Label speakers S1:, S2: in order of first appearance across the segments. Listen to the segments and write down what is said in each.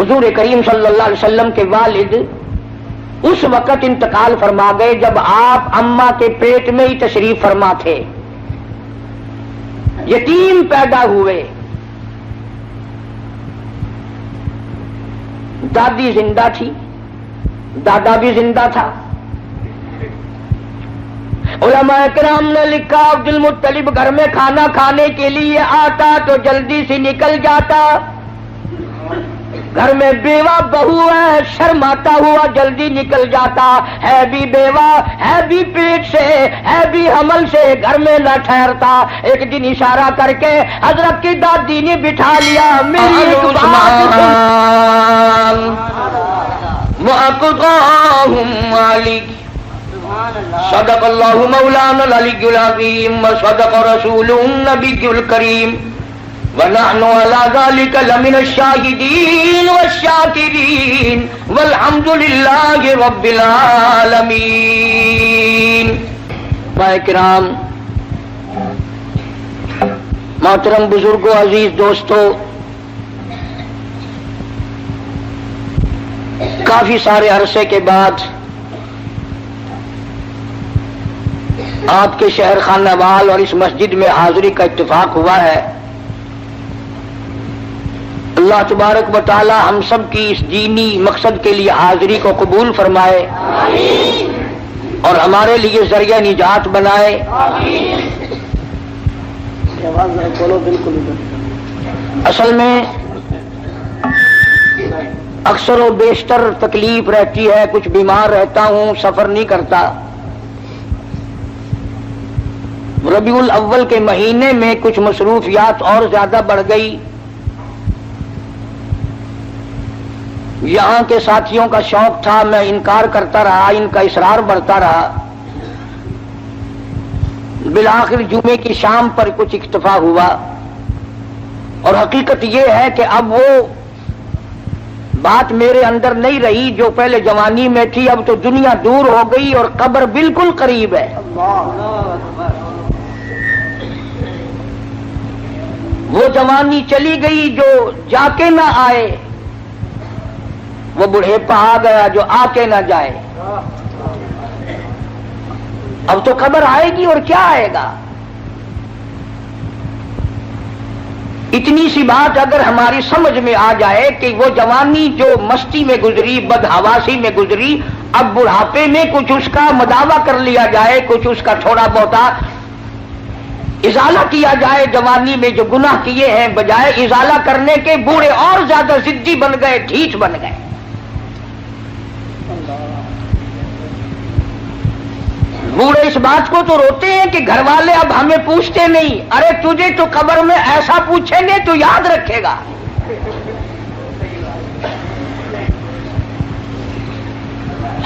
S1: حضور کریم صلی اللہ علیہ وسلم کے والد اس وقت انتقال فرما گئے جب آپ اماں کے پیٹ میں ہی تشریف فرما تھے. یتیم پیدا ہوئے. دادی زندہ تھی، دادا بھی زندہ تھا. علماء کرام نے لکھا عبد المطلب گھر میں کھانا کھانے کے لیے آتا تو جلدی سے نکل جاتا. گھر میں بیوہ بہو ہے، شرماتا ہوا جلدی نکل جاتا. ہے بھی بیوہ، ہے بھی پیٹ سے، ہے بھی حمل سے، گھر میں نہ ٹھہرتا. ایک دن اشارہ کر کے حضرت کی دادی نے بٹھا لیا. میری ایک بات صدق اللہ مولانا العلی العظیم وصدق رسول النبی الکریم ونحن على ذلك لمن الشاهدين والشاكرين والحمد لله رب العالمين. کرام، محترم بزرگوں، عزیز دوستو، کافی سارے عرصے کے بعد آپ کے شہر خانہ وال اور اس مسجد میں حاضری کا اتفاق ہوا ہے. اللہ تبارک و تعالی ہم سب کی اس دینی مقصد کے لیے حاضری کو قبول فرمائے اور ہمارے لیے ذریعہ نجات بنائے. اصل میں اکثر و بیشتر تکلیف رہتی ہے، کچھ بیمار رہتا ہوں، سفر نہیں کرتا. ربیع الاول کے مہینے میں کچھ مصروفیات اور زیادہ بڑھ گئی. یہاں کے ساتھیوں کا شوق تھا، میں انکار کرتا رہا، ان کا اصرار بڑھتا رہا. بالآخر جمعے کی شام پر کچھ اکتفا ہوا. اور حقیقت یہ ہے کہ اب وہ بات میرے اندر نہیں رہی جو پہلے جوانی میں تھی. اب تو دنیا دور ہو گئی اور قبر بالکل قریب ہے. وہ جوانی چلی گئی جو جا کے نہ آئے، وہ بڑھیپا آ گیا جو آ کے نہ جائے. اب تو قبر آئے گی اور کیا آئے گا. اتنی سی بات اگر ہماری سمجھ میں آ جائے کہ وہ جوانی جو مستی میں گزری، بدحواسی میں گزری، اب بڑھاپے میں کچھ اس کا مداوع کر لیا جائے، کچھ اس کا تھوڑا بہت ازالہ کیا جائے. جوانی میں جو گناہ کیے ہیں بجائے ازالہ کرنے کے بوڑھے اور زیادہ ضدی بن گئے، ڈھیچ بن گئے. بوڑھے اس بات کو تو روتے ہیں کہ گھر والے اب ہمیں پوچھتے نہیں. ارے تجھے تو قبر میں ایسا پوچھیں گے تو یاد رکھے گا.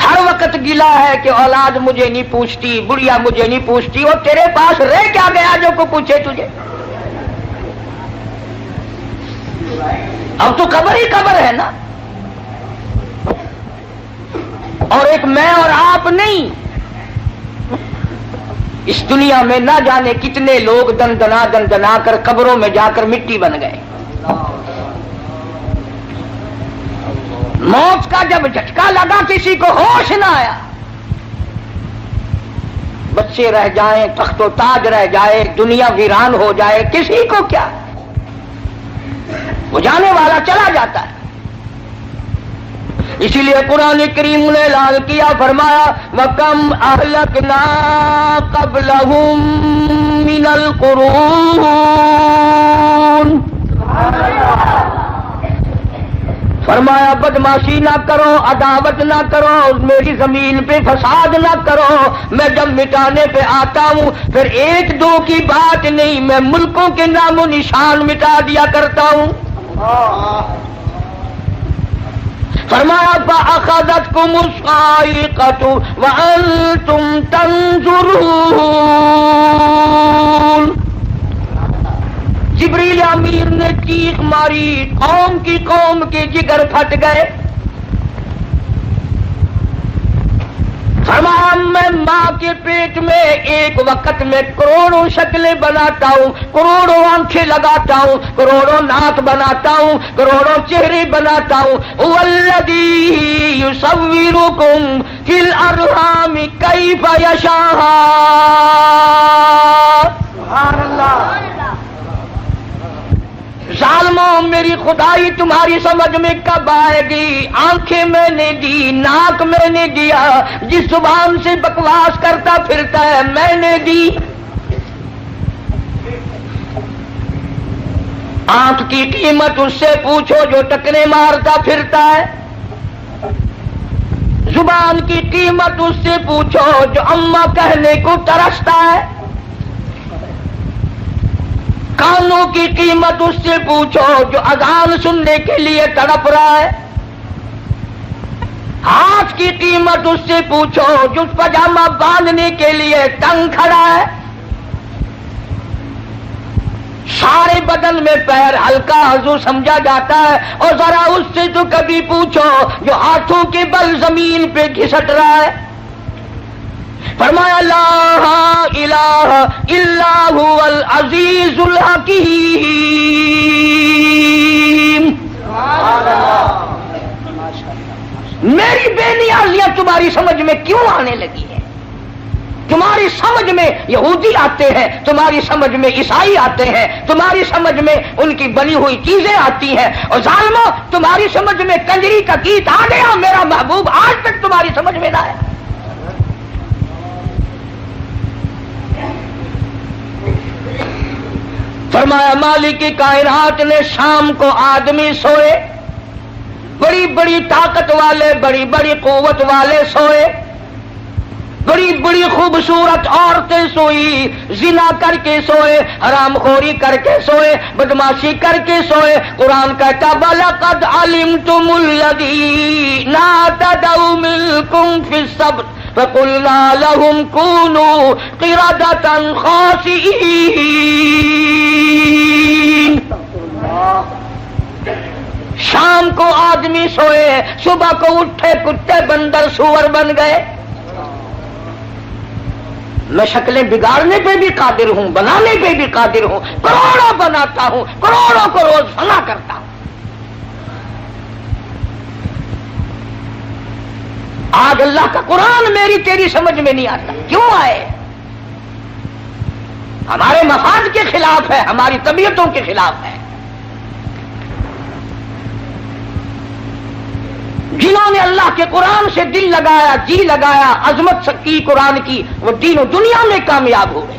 S1: ہر وقت گلا ہے کہ اولاد مجھے نہیں پوچھتی، بڑھیا مجھے نہیں پوچھتی. اور تیرے پاس رہ کیا گیا جو کو پوچھے تجھے. اب تو قبر ہی قبر ہے نا. اور ایک میں اور آپ نہیں، اس دنیا میں نہ جانے کتنے لوگ دن دنا کر قبروں میں جا کر مٹی بن گئے. موت کا جب جھٹکا لگا کسی کو ہوش نہ آیا. بچے رہ جائیں، تخت و تاج رہ جائے، دنیا ویران ہو جائے، کسی کو کیا. وہ جانے والا چلا جاتا ہے. اسی لیے قرآن کریم نے اعلان کیا، فرمایا وَكَمْ أَهْلَكْنَا قَبْلَهُمْ مِنَ الْقُرُونِ. فرمایا بدماشی نہ کرو، عداوت نہ کرو، میری زمین پہ فساد نہ کرو. میں جب مٹانے پہ آتا ہوں پھر ایک دو کی بات نہیں، میں ملکوں کے نام و نشان مٹا دیا کرتا ہوں. فرمایا فَأَخَذَتْكُمُ الصَّاعِقَةُ وَأَنْتُمْ تَنْظُرُونَ. جبریل امیر نے چیخ ماری، قوم کے جگر پھٹ گئے. فرمایا میں ماں کے پیٹ میں ایک وقت میں کروڑوں شکلیں بناتا ہوں، کروڑوں آنکھیں لگاتا ہوں، کروڑوں ناک بناتا ہوں، کروڑوں چہرے بناتا ہوں۔ والذی یصورکم فی الارحام کیف یشاء۔ سبحان اللہ۔ ظالموں، میری خدائی تمہاری سمجھ میں کب آئے گی؟ آنکھیں میں نے دی، ناک میں نے دیا، جس زبان سے بکواس کرتا پھرتا ہے میں نے دی۔ آنکھ کی قیمت اس سے پوچھو جو ٹکرے مارتا پھرتا ہے، زبان کی قیمت اس سے پوچھو جو اماں کہنے کو ترستا ہے، کانوں کی قیمت اس سے پوچھو جو اذان سننے کے لیے تڑپ رہا ہے، ہاتھ کی قیمت اس سے پوچھو جو پجامہ باندھنے کے لیے تنگ کھڑا ہے، سارے بدن میں پیر ہلکا عضو سمجھا جاتا ہے، اور ذرا اس سے تو کبھی پوچھو جو ہاتھوں کے بل زمین پہ گھسٹ رہا ہے۔ فرمایا لا الہ الا هو العزیز الحکیم۔ میری بے نیازیاں تمہاری سمجھ میں کیوں آنے لگی ہیں؟ تمہاری سمجھ میں یہودی آتے ہیں، تمہاری سمجھ میں عیسائی آتے ہیں، تمہاری سمجھ میں ان کی بنی ہوئی چیزیں آتی ہیں، اور ظالموں تمہاری سمجھ میں کنجری کا گیت آ گیا، میرا محبوب آج تک تمہاری سمجھ میں نہ آیا۔ فرمایا مالک کی کائنات نے شام کو آدمی سوئے، بڑی بڑی طاقت والے، بڑی بڑی قوت والے سوئے، بڑی بڑی خوبصورت عورتیں سوئی، زنا کر کے سوئے، حرام خوری کر کے سوئے، بدماشی کر کے سوئے۔ قرآن کہتا وَلَقَدْ عَلِمْتُمُ الَّذِينَ اعْتَدَوْا مِنكُمْ فِي السَّبْتِ فَقُلْنَا لَهُمْ كُونُوا قِرَدَةً خَاسِئِينَ۔ شام کو آدمی سوئے، صبح کو اٹھے کتے بندر سور بن گئے۔ میں شکلیں بگاڑنے پہ بھی قادر ہوں، بنانے پہ بھی قادر ہوں، کروڑوں بناتا ہوں، کروڑوں کو روز فنا کرتا ہوں۔ آج اللہ کا قرآن میری تیری سمجھ میں نہیں آتا، کیوں آئے؟ ہمارے مفاد کے خلاف ہے، ہماری طبیعتوں کے خلاف ہے۔ جنہوں نے اللہ کے قرآن سے دل لگایا، جی لگایا، عظمت کی قرآن کی، وہ دین و دنیا میں کامیاب ہو گئے۔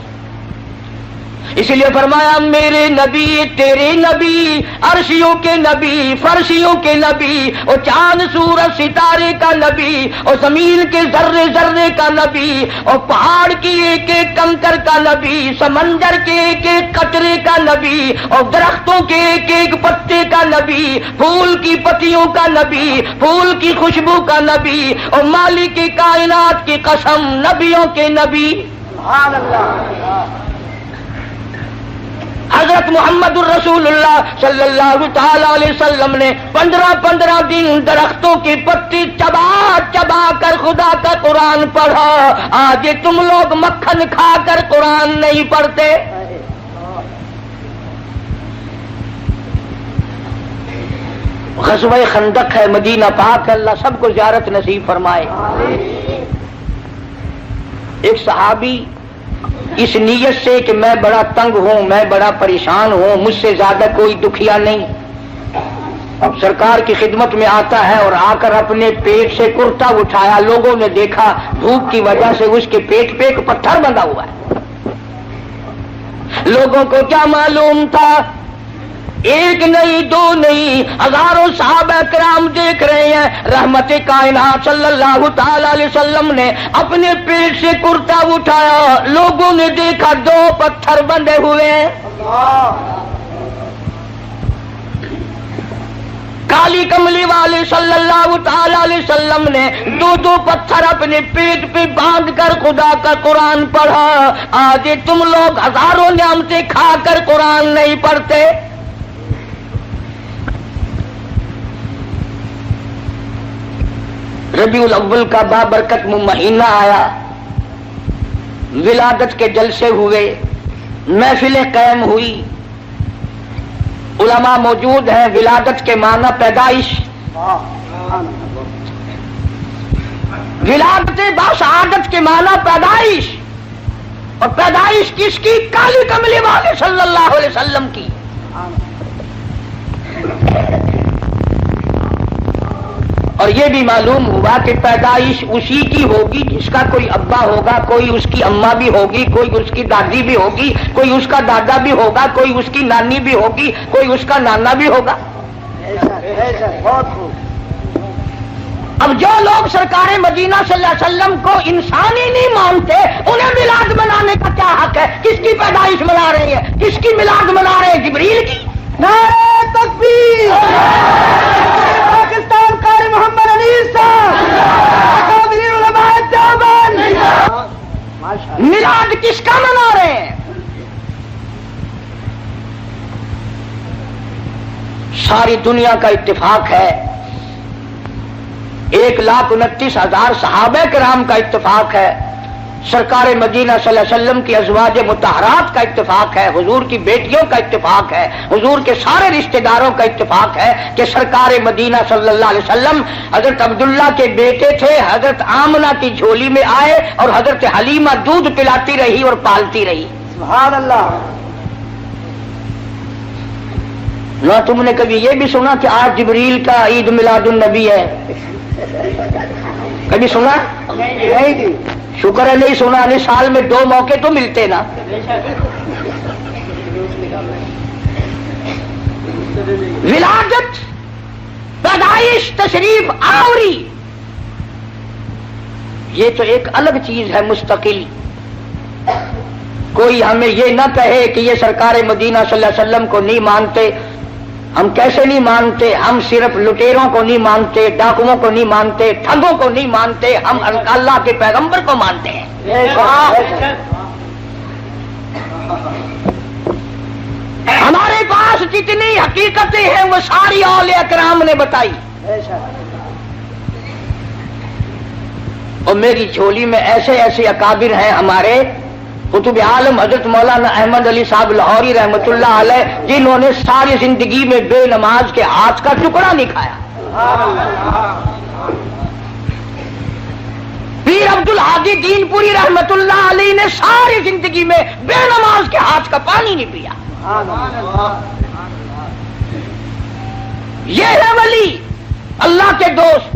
S1: اسی لیے فرمایا میرے نبی تیرے نبی، عرشیوں کے نبی، فرشیوں کے نبی، اور چاند سورج ستارے کا نبی، اور زمین کے ذرے ذرے کا نبی، اور پہاڑ کی ایک ایک کنکر کا نبی، سمندر کے ایک ایک قطرے کا نبی، اور درختوں کے ایک ایک پتے کا نبی، پھول کی پتیوں کا نبی، پھول کی خوشبو کا نبی، اور مالک کی کائنات کی قسم نبیوں کے نبی۔ سبحان اللہ۔ حضرت محمد الرسول اللہ صلی اللہ تعالی علیہ وسلم نے 15 دن درختوں کی پتی چبا چبا کر خدا کا قرآن پڑھا۔ آج تم لوگ مکھن کھا کر قرآن نہیں پڑھتے۔ غزوہ خندق ہے، مدینہ پاک ہے، اللہ سب کو زیارت نصیب فرمائے۔ ایک صحابی اس نیت سے کہ میں بڑا تنگ ہوں، میں بڑا پریشان ہوں، مجھ سے زیادہ کوئی دکھیا نہیں، اب سرکار کی خدمت میں آتا ہے، اور آ کر اپنے پیٹ سے کرتا اٹھایا، لوگوں نے دیکھا دھوپ کی وجہ سے اس کے پیٹ پہ ایک پتھر بندھا ہوا ہے۔ لوگوں کو کیا معلوم تھا؟ ایک نہیں، دو نہیں، ہزاروں صحابہ کرام دیکھ رہے ہیں۔ رحمت کائنات صلی اللہ تعالی علیہ وسلم نے اپنے پیٹ سے کرتا اٹھایا، لوگوں نے دیکھا 2 پتھر بندھے ہوئے ہیں۔ کالی کملی والے صلی اللہ تعالی علیہ وسلم نے 2 پتھر اپنے پیٹ پہ باندھ کر خدا کا قرآن پڑھا۔ آج تم لوگ ہزاروں نعمتیں کھا کر قرآن نہیں پڑھتے۔ ربیع الاول کا بابرکت مہینہ آیا، ولادت کے جلسے ہوئے، محفلیں قائم ہوئی، علماء موجود ہیں۔ ولادت کے معنی پیدائش، ولادت باسعادت کے معنی پیدائش، اور پیدائش کس کی؟ کالی کملی والے صلی اللہ علیہ وسلم کی۔ اور یہ بھی معلوم ہوا کہ پیدائش اسی کی ہوگی جس کا کوئی ابا ہوگا، کوئی اس کی اماں بھی ہوگی، کوئی اس کی دادی بھی ہوگی، کوئی اس کا دادا بھی ہوگا، کوئی اس کی نانی بھی ہوگی، کوئی اس کا نانا بھی ہوگا۔ اب جو لوگ سرکار مدینہ صلی اللہ علیہ وسلم کو انسان ہی نہیں مانتے، انہیں میلاد منانے کا کیا حق ہے؟ کس کی پیدائش منا رہے ہیں؟ کس کی میلاد منا رہے ہیں؟ جبریل کی؟
S2: نعرہ تکبیر، پاکستان قاری محمد علی صاحب، اکابرین علماء دیوبند۔
S1: میلاد کس کا منا رہے ہیں؟ ساری دنیا کا اتفاق ہے، 1,29,000 صحابہ کرام کا اتفاق ہے، سرکار مدینہ صلی اللہ علیہ وسلم کی ازواج مطہرات کا اتفاق ہے، حضور کی بیٹیوں کا اتفاق ہے، حضور کے سارے رشتہ داروں کا اتفاق ہے کہ سرکار مدینہ صلی اللہ علیہ وسلم حضرت عبداللہ کے بیٹے تھے، حضرت آمنہ کی جھولی میں آئے اور حضرت حلیمہ دودھ پلاتی رہی اور پالتی رہی۔
S2: سبحان اللہ۔
S1: نہ تم نے کبھی یہ بھی سنا کہ آج جبریل کا عید میلاد النبی ہے؟ کبھی سنا؟
S2: نہیں جی،
S1: شکر ہے نہیں سنا، نہیں سال میں 2 موقع تو ملتے نا۔ ولادت، پیدائش، تشریف آوری، یہ تو ایک الگ چیز ہے مستقل۔ کوئی ہمیں یہ نہ کہے کہ یہ سرکار مدینہ صلی اللہ علیہ وسلم کو نہیں مانتے۔ ہم کیسے نہیں مانتے؟ ہم صرف لٹیروں کو نہیں مانتے، ڈاکوؤں کو نہیں مانتے، ٹھگوں کو نہیں مانتے، ہم اللہ کے پیغمبر کو مانتے ہیں۔ ہمارے پاس جتنی حقیقتیں ہیں وہ ساری اولیاء کرام نے بتائی، اور میری جھولی میں ایسے ایسے اکابر ہیں ہمارے قطب عالم حضرت مولانا احمد علی صاحب لاہوری رحمۃ اللہ علیہ، جنہوں نے ساری زندگی میں بے نماز کے ہاتھ کا ٹکڑا نہیں کھایا۔ پیر عبد الحادی دین پوری رحمۃ اللہ علیہ نے ساری زندگی میں بے نماز کے ہاتھ کا پانی نہیں پیا۔ یہ ہے ولی، اللہ کے دوست۔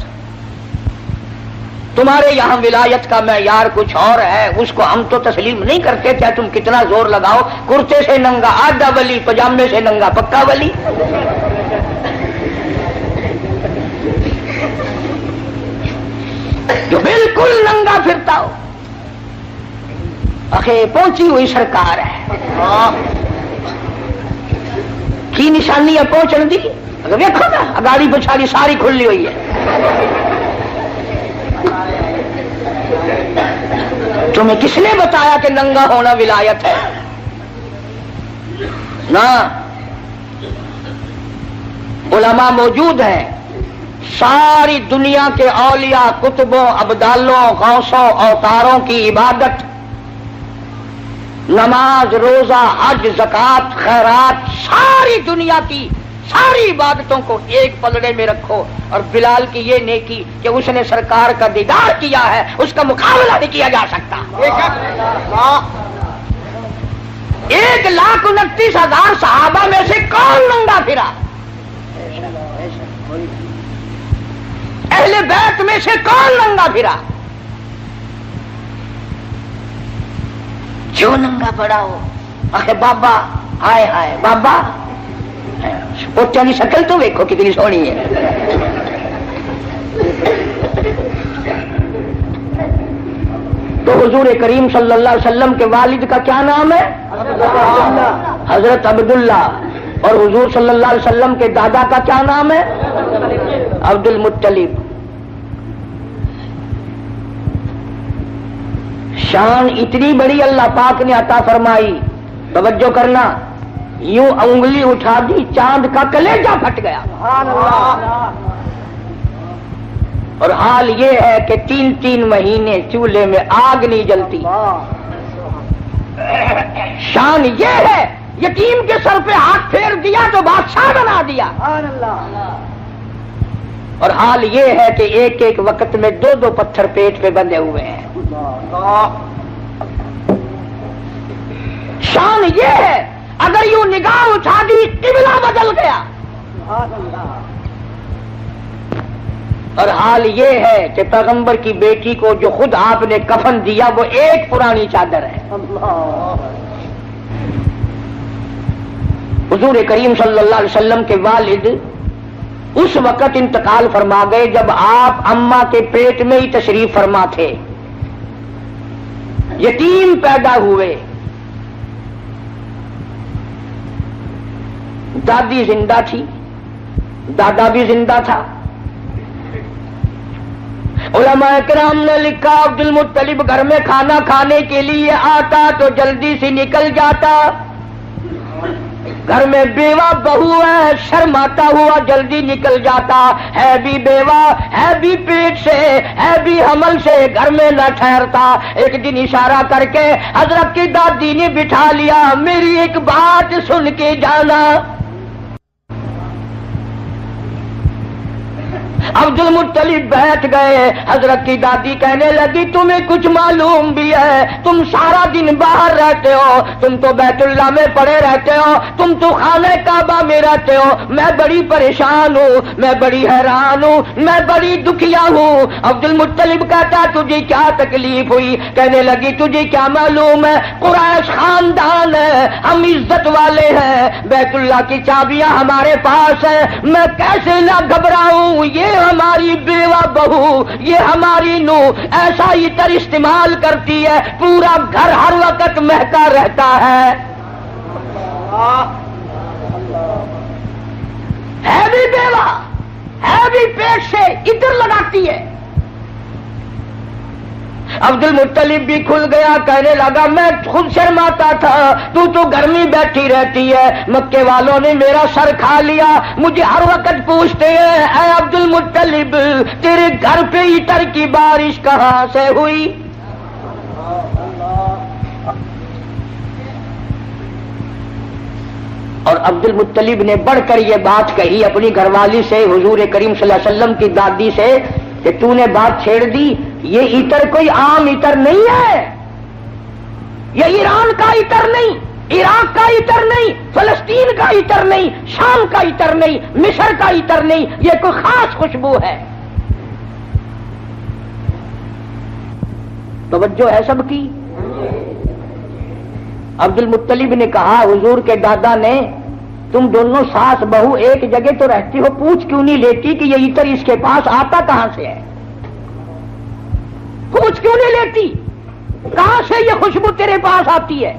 S1: تمہارے یہاں ولایت کا معیار کچھ اور ہے، اس کو ہم تو تسلیم نہیں کرتے، چاہے تم کتنا زور لگاؤ۔ کرتے سے ننگا آدھا ولی، پجامے سے ننگا پکا ولی۔ جو بالکل ننگا پھرتا ہو، اخے پہنچی ہوئی سرکار ہے کی نشانی ہے پہنچن دی؟ اگر دیکھو نا گاڑی پچھاڑی ساری کھلی ہوئی ہے۔ تمہیں کس نے بتایا کہ ننگا ہونا ولایت ہے؟ نہ، علماء موجود ہیں، ساری دنیا کے اولیاء، کتبوں، ابدالوں، غوثوں، اوتاروں کی عبادت، نماز، روزہ، حج، زکوٰۃ، خیرات، ساری دنیا کی ساری عبادتوں کو ایک پلڑے میں رکھو، اور بلال کی یہ نیکی کہ اس نے سرکار کا دیدار کیا ہے، اس کا مقابلہ نہیں کیا جا سکتا۔ 1,29,000 صحابہ میں سے کون ننگا پھرا؟ اہل بیت میں سے کون ننگا پھرا؟ جو ننگا پڑا ہو، آخر بابا، ہائے ہائے بابا، پوچھا کی شکل تو دیکھو کتنی سونی ہے۔ تو حضور کریم صلی اللہ علیہ وسلم کے والد کا کیا نام ہے؟ حضرت عبداللہ۔ اور حضور صلی اللہ علیہ وسلم کے دادا کا کیا نام ہے؟ عبد المطلب۔ شان اتنی بڑی اللہ پاک نے عطا فرمائی، توجہ کرنا، یوں انگلی اٹھا دی چاند کا کلیجہ پھٹ گیا۔ اور حال یہ ہے کہ 3 مہینے چولہے میں آگ نہیں جلتی. شان یہ ہے یتیم کے سر پہ ہاتھ پھیر دیا تو بادشاہ بنا دیا. اور حال یہ ہے کہ ایک وقت میں 2 پتھر پیٹ پہ بندھے ہوئے ہیں. شان یہ ہے اگر یوں نگاہ اٹھا دی قبلہ بدل گیا. اور حال یہ ہے کہ پیغمبر کی بیٹی کو جو خود آپ نے کفن دیا وہ ایک پرانی چادر ہے. حضور کریم صلی اللہ علیہ وسلم کے والد اس وقت انتقال فرما گئے جب آپ اماں کے پیٹ میں ہی تشریف فرما تھے. یتیم پیدا ہوئے. دادی زندہ تھی, دادا بھی زندہ تھا. علماء کرام نے لکھا عبد المطلب گھر میں کھانا کھانے کے لیے آتا تو جلدی سے نکل جاتا. گھر میں بیوہ بہو ہے, شرماتا ہوا جلدی نکل جاتا. ہے بھی بیوہ, ہے بھی پیٹ سے, ہے بھی حمل سے, گھر میں نہ ٹھہرتا. ایک دن اشارہ کر کے حضرت کی دادی نے بٹھا لیا, میری ایک بات سن کے جانا. عبد المطلب بیٹھ گئے. حضرت کی دادی کہنے لگی تمہیں کچھ معلوم بھی ہے؟ تم سارا دن باہر رہتے ہو, تم تو بیت اللہ میں پڑے رہتے ہو, تم تو خانہ کعبہ میں رہتے ہو. میں بڑی پریشان ہوں, میں بڑی حیران ہوں, میں بڑی دکھیا ہوں. عبد المطلب کہتا تجھے کیا تکلیف ہوئی؟ کہنے لگی تجھے کیا معلوم ہے, قریش خاندان ہے, ہم عزت والے ہیں, بیت اللہ کی چابیاں ہمارے پاس ہیں, میں کیسے نہ گھبراؤں. یہ ہماری بیوہ بہو, یہ ہماری نو ایسا عطر استعمال کرتی ہے پورا گھر ہر وقت مہکا رہتا ہے. ہے بھی بیوہ, ہے بھی پیٹ سے عطر لگاتی ہے. عبد المطلب بھی کھل گیا, کہنے لگا میں خود شرماتا تھا, تو گھر میں بیٹھی رہتی ہے. مکے والوں نے میرا سر کھا لیا, مجھے ہر وقت پوچھتے ہیں اے عبد المطلب تیرے گھر پہ عطر کی بارش کہاں سے ہوئی؟ اور عبد المطلب نے بڑھ کر یہ بات کہی اپنی گھر والی سے, حضور کریم صلی اللہ علیہ وسلم کی دادی سے, کہ تو نے بات چھیڑ دی. یہ عطر کوئی عام عطر نہیں ہے, یہ ایران کا عطر نہیں, عراق کا عطر نہیں, فلسطین کا عطر نہیں, شام کا عطر نہیں, مصر کا عطر نہیں, یہ کوئی خاص خوشبو ہے. توجہ ہے سب کی. عبد المطلب نے کہا حضور کے دادا نے تم دونوں ساس بہو ایک جگہ تو رہتی ہو, پوچھ کیوں نہیں لیتی کہ یہ عطر اس کے پاس آتا کہاں سے ہے؟ پوچھ کیوں نہیں لیتی کہاں سے یہ خوشبو تیرے پاس آتی ہے؟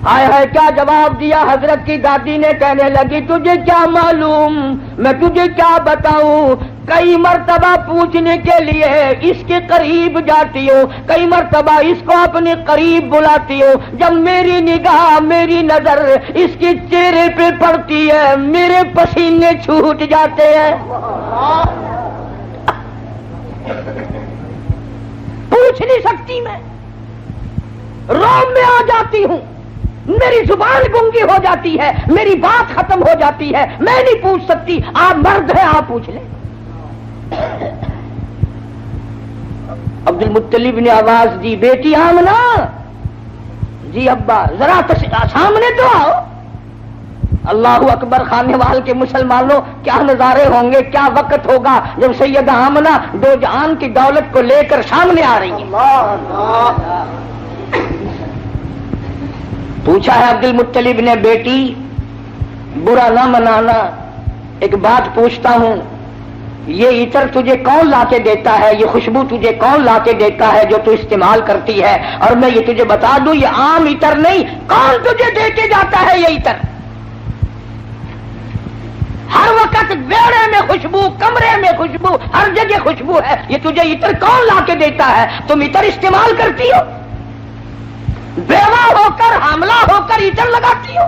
S1: ہائے ہائے کیا جواب دیا حضرت کی دادی نے. کہنے لگی تجھے کیا معلوم, میں تجھے کیا بتاؤں. کئی مرتبہ پوچھنے کے لیے اس کے قریب جاتی ہوں, کئی مرتبہ اس کو اپنے قریب بلاتی ہوں. جب میری نگاہ, میری نظر اس کے چہرے پہ پڑتی ہے میرے پسینے چھوٹ جاتے ہیں. پوچھ نہیں سکتی میں, روم میں آ جاتی ہوں, میری زبان گنگی ہو جاتی ہے, میری بات ختم ہو جاتی ہے, میں نہیں پوچھ سکتی. آپ مرد ہیں, آپ پوچھ لیں. عبد المطلب نے آواز دی, بیٹی آمنہ. جی ابا ذرا سامنے تو آؤ. اللہ اکبر, خانے وال کے مسلمانوں کیا نظارے ہوں گے, کیا وقت ہوگا جب سیدہ آمنہ دو جہان کی دولت کو لے کر سامنے آ رہی ہیں. پوچھا ہے عبد المطلب نے, بیٹی برا نہ منانا, ایک بات پوچھتا ہوں, یہ عطر تجھے کون لا کے دیتا ہے, یہ خوشبو تجھے کون لا کے دیتا ہے جو تو استعمال کرتی ہے؟ اور میں یہ تجھے بتا دوں یہ عام عطر نہیں, کون تجھے دے کے جاتا ہے یہ عطر؟ ہر وقت بیڑے میں خوشبو, کمرے میں خوشبو, ہر جگہ خوشبو ہے. یہ تجھے عطر کون لا کے دیتا ہے؟ تم عطر استعمال کرتی ہو, بیوہ ہو کر, حاملہ ہو کر عطر لگاتی ہو.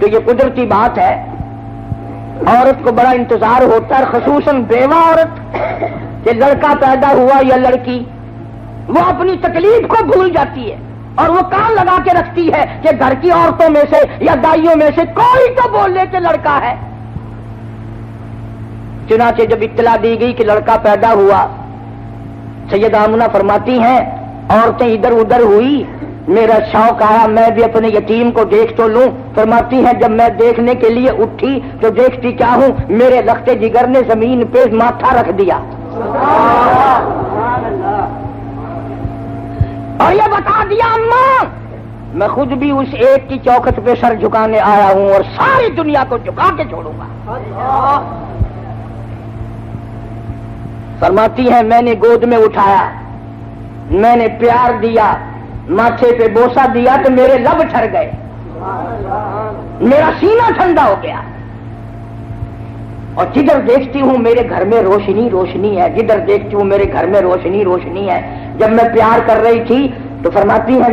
S1: تو یہ قدرتی بات ہے، عورت کو بڑا انتظار ہوتا ہے، خصوصاً بیوہ عورت، کہ لڑکا پیدا ہوا یا لڑکی، وہ اپنی تکلیف کو بھول جاتی ہے اور وہ کان لگا کے رکھتی ہے کہ گھر کی عورتوں میں سے یا دائیوں میں سے کوئی تو بول لے کہ لڑکا ہے۔ چنانچہ جب اطلاع دی گئی کہ لڑکا پیدا ہوا، سیدہ آمنہ فرماتی ہیں عورتیں ادھر ادھر ہوئی، میرا شوق آیا میں بھی اپنے یتیم کو دیکھ تو لوں۔ فرماتی ہیں جب میں دیکھنے کے لیے اٹھی تو دیکھتی کیا ہوں، میرے لخت جگر نے زمین پہ ماتھا رکھ دیا اور یہ بتا دیا اماں میں خود بھی اس ایک کی چوکھٹ پہ سر جھکانے آیا ہوں اور ساری دنیا کو جھکا کے چھوڑوں گا۔ فرماتی ہیں میں نے گود میں اٹھایا، میں نے پیار دیا، ماتھے پہ بوسہ دیا تو میرے لب ٹھر گئے، میرا سینہ ٹھنڈا ہو گیا، اور جدھر دیکھتی ہوں میرے گھر میں روشنی روشنی ہے، جدھر دیکھتی ہوں میرے گھر میں روشنی روشنی ہے۔ جب میں پیار کر رہی تھی تو فرماتی ہیں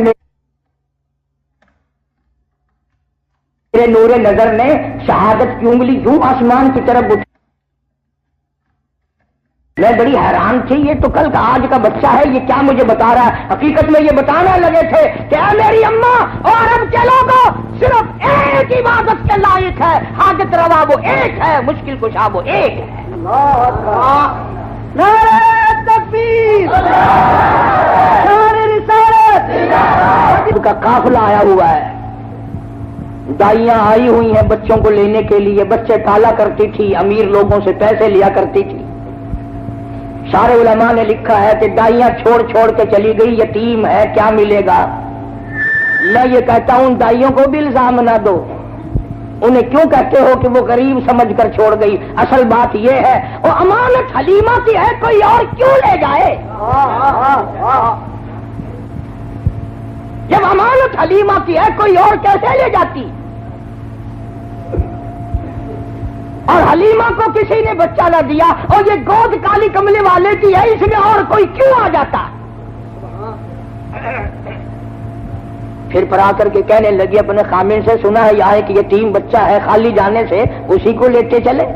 S1: میرے نور نظر نے شہادت کی انگلی یوں آسمان کی طرف اٹھی، میں بڑی حیران تھی، یہ تو کل کا آج کا بچہ ہے، یہ کیا مجھے بتا رہا ہے؟ حقیقت میں یہ بتانا لگے تھے کہ اے میری اماں اور اب کے لوگوں، صرف ایک عبادت کے لائق ہے، حاجت روا وہ ایک ہے، مشکل کشا وہ ایک ہے۔
S2: نعرہ تکبیر، نعرہ رسالت
S1: کا قافلہ آیا ہوا ہے، دائیاں آئی ہوئی ہیں بچوں کو لینے کے لیے، بچے پالا کرتی تھی، امیر لوگوں سے پیسے لیا کرتی تھی۔ سارے علماء نے لکھا ہے کہ دائیاں چھوڑ چھوڑ کے چلی گئی، یتیم ہے کیا ملے گا؟ میں یہ کہتا ہوں دائیوں کو بھی الزام نہ دو، انہیں کیوں کہتے ہو کہ وہ غریب سمجھ کر چھوڑ گئی؟ اصل بات یہ ہے وہ امانت حلیمہ کی ہے، کوئی اور کیوں لے جائے؟ جب امانت حلیمہ کی ہے کوئی اور کیسے لے جاتی؟ اور حلیمہ کو کسی نے بچہ نہ دیا، اور یہ گود کالی کملے والے کی ہے، اس میں اور کوئی کیوں آ جاتا؟ پھر پر آ کر کے کہنے لگی اپنے خامن سے، سنا ہے یہاں ایک یتیم بچہ ہے، خالی جانے سے اسی کو لیتے چلے۔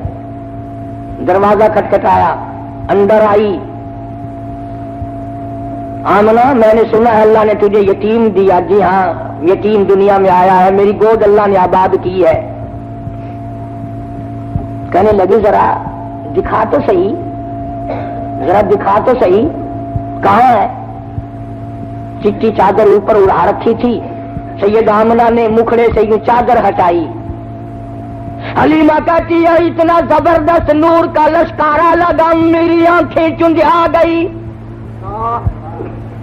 S1: دروازہ کھٹکھٹایا، اندر آئی، آمنہ میں نے سنا ہے اللہ نے تجھے یتیم دیا۔ جی ہاں، یتیم دنیا میں آیا ہے، میری گود اللہ نے آباد کی ہے۔ کہنے لگی ذرا دکھا تو صحیح، ذرا دکھا تو صحیح، کہاں ہے؟ چٹی چادر اوپر اڑا رکھی تھی، سید آمنہ نے مکھڑے سے یوں چادر ہٹائی۔ حلیمہ کہتی ہے اتنا زبردست نور کا لشکارا لگا، میری آنکھیں چندھا گئی،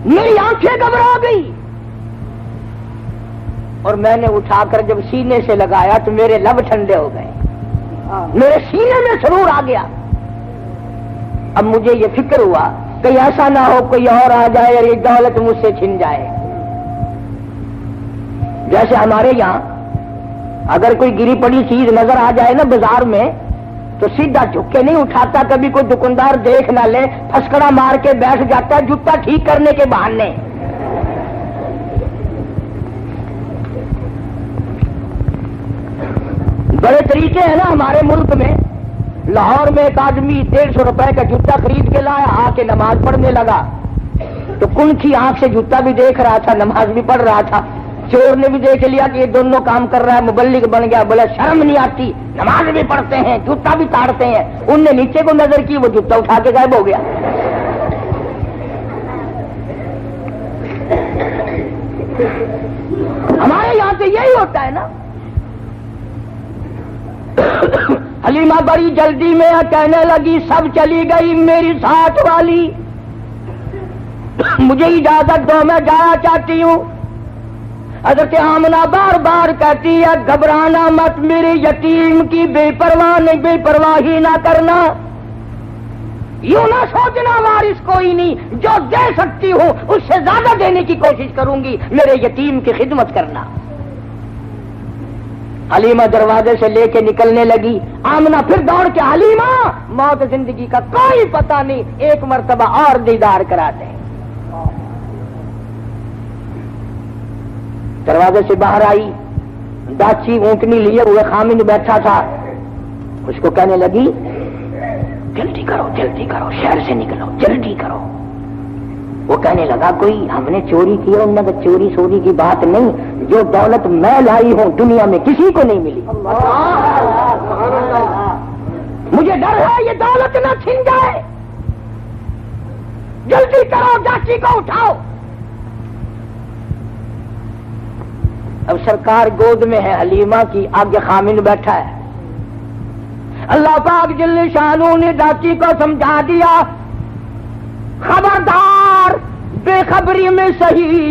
S1: میری آنکھیں گھبرا گئی، اور میں نے اٹھا کر جب سینے سے لگایا تو میرے لب ٹھنڈے ہو گئے، میرے سینے میں سرور آ گیا۔ اب مجھے یہ فکر ہوا کہ ایسا نہ ہو کوئی اور آ جائے اور یہ دولت مجھ سے چھن جائے۔ جیسے ہمارے یہاں اگر کوئی گری پڑی چیز نظر آ جائے نا بازار میں تو سیدھا جھک کے نہیں اٹھاتا، کبھی کوئی دکاندار دیکھ نہ لے، پھسکڑا مار کے بیٹھ جاتا ہے جوتا ٹھیک کرنے کے بہانے۔ بڑے طریقے ہیں نا ہمارے ملک میں۔ لاہور میں ایک آدمی 150 روپے کا جوتا خرید کے لایا، آ کے نماز پڑھنے لگا تو کنکھی آنکھ سے جوتا بھی دیکھ رہا تھا، نماز بھی پڑھ رہا تھا۔ چور نے بھی دیکھ لیا کہ یہ دونوں کام کر رہا ہے، مبلغ بن گیا، بولا شرم نہیں آتی، نماز بھی پڑھتے ہیں جوتا بھی تاڑتے ہیں۔ ان نے نیچے کو نظر کی، وہ جوتا اٹھا کے غائب ہو گیا۔ ہمارے یہاں سے یہی ہوتا ہے نا۔ حلیمہ بڑی جلدی میں کہنے لگی سب چلی گئی، میری ساتھ والی مجھے اجازت دو، میں جانا چاہتی ہوں۔ حضرت آمنہ بار بار کہتی ہے گھبرانا مت، میرے یتیم کی بے پرواہی نہ کرنا، یوں نہ سوچنا وارث کوئی نہیں، جو دے سکتی ہوں اس سے زیادہ دینے کی کوشش کروں گی، میرے یتیم کی خدمت کرنا۔ حلیمہ دروازے سے لے کے نکلنے لگی، آمنہ پھر دوڑ کے حلیمہ موت زندگی کا کوئی پتہ نہیں، ایک مرتبہ اور دیدار کرا دیں۔ دروازے سے باہر آئی، ڈاچی اونٹنی لیے ہوئے خامن بیٹھا تھا، اس کو کہنے لگی جلدی کرو شہر سے نکلو، جلدی کرو۔ وہ کہنے لگا کوئی ہم نے چوری کی ہے؟ انہوں نے چوری سوری کی بات نہیں، جو دولت میں لائی ہوں دنیا میں کسی کو نہیں ملی، مجھے ڈر ہے یہ دولت نہ چھن جائے، جلدی کرو ڈاچی کو اٹھاؤ۔ اب سرکار گود میں ہے حلیمہ کی، آگے خامن بیٹھا ہے۔ اللہ پاک جل شانوں نے ڈاچی کو سمجھا دیا خبردار، بے خبری میں صحیح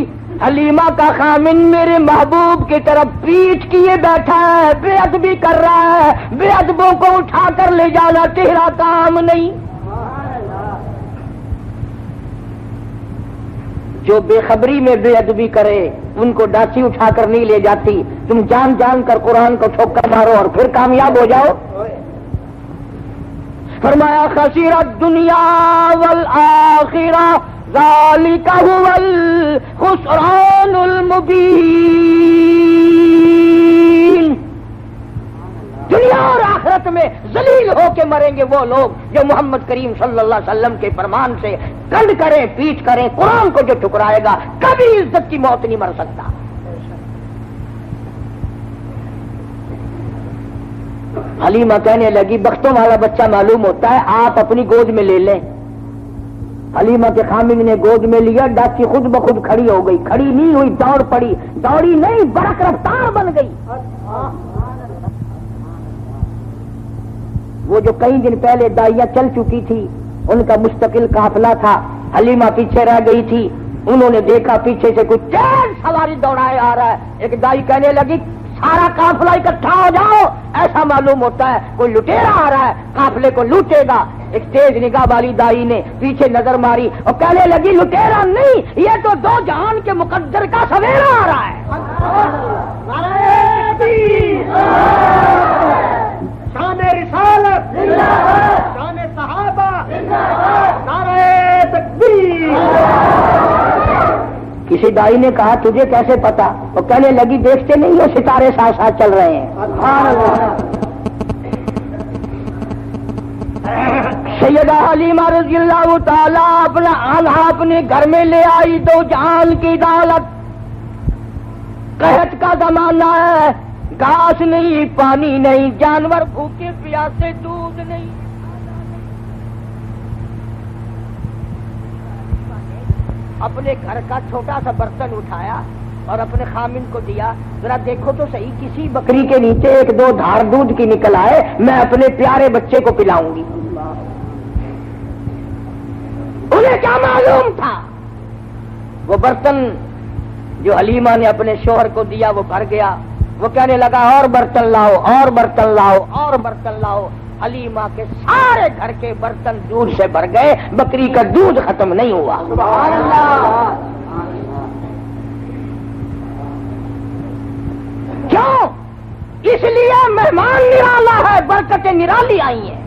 S1: حلیمہ کا خامن میرے محبوب کی طرف پیٹھ کیے بیٹھا ہے، بے ادبی کر رہا ہے، بے ادبوں کو اٹھا کر لے جانا تیرا کام نہیں۔ جو بے خبری میں بے ادبی کرے ان کو ڈاچی اٹھا کر نہیں لے جاتی، تم جان جان کر قرآن کو ٹھوکر مارو اور پھر کامیاب ہو جاؤ۔ فرمایا خسر الدنیا والآخرہ ذالک هو الخسران المبین، دنیا اور آخرت میں ذلیل ہو کے مریں گے وہ لوگ جو محمد کریم صلی اللہ علیہ وسلم کے فرمان سے کنڈ کریں، پیٹ کریں، قرآن کو جو ٹھکرائے گا کبھی عزت کی موت نہیں مر سکتا۔ حلیمہ کہنے لگی بختوں والا بچہ معلوم ہوتا ہے، آپ اپنی گود میں لے لیں۔ حلیمہ کے خامن نے گود میں لیا، ڈاچی خود بخود کھڑی ہو گئی، کھڑی نہیں ہوئی، دوڑ پڑی، دوڑی نہیں برق رفتار بن گئی۔ وہ جو کئی دن پہلے دائیاں چل چکی تھی ان کا مستقل قافلہ تھا، حلیمہ پیچھے رہ گئی تھی، انہوں نے دیکھا پیچھے سے کوئی تیز سواری دوڑائے آ رہا ہے، ایک دائی کہنے لگی سارا قافلہ اکٹھا ہو جاؤ، ایسا معلوم ہوتا ہے کوئی لٹیرا آ رہا ہے، قافلے کو لوٹے گا۔ ایک تیز نگاہ والی دائی نے پیچھے نظر ماری اور کہنے لگی لٹیرا نہیں، یہ تو دو جہان کے مقدر کا سویرا آ رہا ہے۔ شان رسالت، شان صحابہ، نعرہ تکبیر۔ کسی دائی نے کہا تجھے کیسے پتا؟ وہ کہنے لگی دیکھتے نہیں ہو ستارے ساتھ ساتھ چل رہے ہیں۔ سیدہ حلیمہ رضی اللہ تعالی اپنا آلہ اپنے گھر میں لے آئی، دو جہان کی دولت۔ قحط کا زمانہ ہے، گھاس نہیں، پانی نہیں، جانور بھوکے پیاسے، دودھ نہیں۔ اپنے گھر کا چھوٹا سا برتن اٹھایا اور اپنے خامن کو دیا، ذرا دیکھو تو صحیح کسی بکری کے نیچے ایک دو دھار دودھ کی نکل آئے، میں اپنے پیارے بچے کو پلاؤں گی۔ انہیں کیا معلوم تھا وہ برتن جو حلیمہ نے اپنے شوہر کو دیا وہ بھر گیا۔ وہ کہنے لگا اور برتن لاؤ، اور برتن لاؤ، اور برتن لاؤ۔ حلیمہ کے سارے گھر کے برتن دودھ سے بھر گئے، بکری کا دودھ ختم نہیں ہوا۔ سبحان اللہ۔ کیوں؟ اس لیے مہمان نرالا ہے، برکتیں نرالی آئی ہیں۔